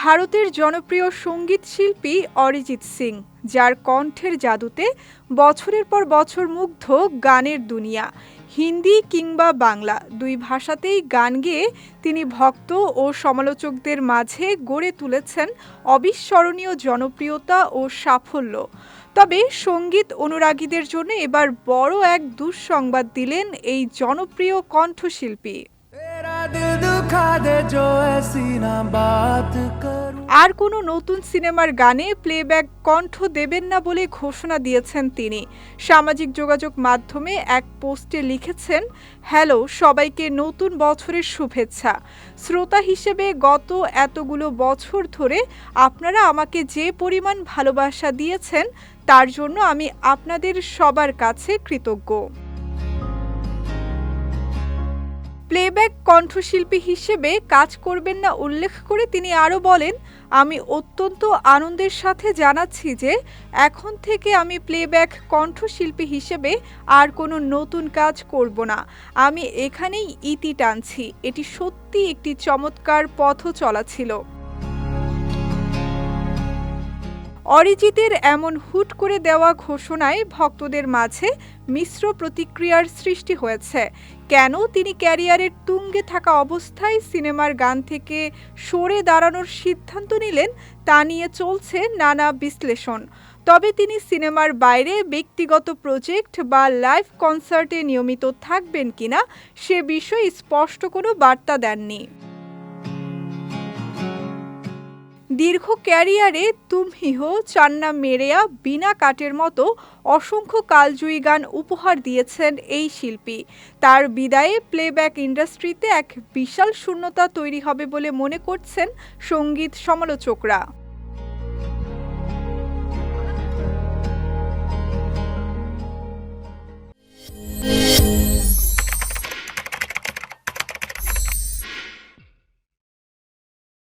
ভারতের জনপ্রিয় সঙ্গীত শিল্পী অরিজিৎ সিং, যার কণ্ঠের জাদুতে বছরের পর বছর মুগ্ধ গানের দুনিয়া। হিন্দি কিংবা বাংলা দুই ভাষাতেই গান গেয়ে তিনি ভক্ত ও সমালোচকদের মাঝে গড়ে তুলেছেন অবিস্মরণীয় জনপ্রিয়তা ও সাফল্য। তবে সঙ্গীত অনুরাগীদের জন্য এবার বড় এক দুঃসংবাদ দিলেন এই জনপ্রিয় কণ্ঠশিল্পী। আর কোনো নতুন সিনেমার গানে প্লেব্যাক কণ্ঠ দেবেন না বলে ঘোষণা দিয়েছেন তিনি। সামাজিক যোগাযোগ মাধ্যমে এক পোস্টে লিখেছেন, হ্যালো সবাইকে নতুন বছরের শুভেচ্ছা। শ্রোতা হিসেবে গত এতগুলো বছর ধরে আপনারা আমাকে যে পরিমাণ ভালোবাসা দিয়েছেন তার জন্য আমি আপনাদের সবার কাছে কৃতজ্ঞ। প্লেব্যাক কণ্ঠশিল্পী হিসেবে কাজ করবেন না উল্লেখ করে তিনি আরও বলেন, আমি অত্যন্ত আনন্দের সাথে জানাচ্ছি যে এখন থেকে আমি প্লেব্যাক কণ্ঠশিল্পী হিসেবে আর কোনো নতুন কাজ করব না। আমি এখানেই ইতি টানছি। এটি সত্যি একটি চমৎকার পথ চলা ছিল। অরিজিতের এমন হুট করে দেওয়া ঘোষণায় ভক্তদের মাঝে মিশ্র প্রতিক্রিয়ার সৃষ্টি হয়েছে। কেন তিনি ক্যারিয়ারের তুঙ্গে থাকা অবস্থায় সিনেমার গান থেকে সরে দাঁড়ানোর সিদ্ধান্ত নিলেন তা নিয়ে চলছে নানা বিশ্লেষণ। তবে তিনি সিনেমার বাইরে ব্যক্তিগত প্রজেক্ট বা লাইভ কনসার্টে নিয়মিত থাকবেন কিনা সে বিষয়ে স্পষ্ট কোনো বার্তা দেননি। দীর্ঘ ক্যারিয়ারে তুম হি হো, চান্না মেরেয়া, বিনা কাটের মতো অসংখ্য কালজয়ী গান উপহার দিয়েছেন এই শিল্পী। তার বিদায়ে প্লেব্যাক ইন্ডাস্ট্রিতে এক বিশাল শূন্যতা তৈরি হবে বলে মনে করছেন সঙ্গীত সমালোচকরা।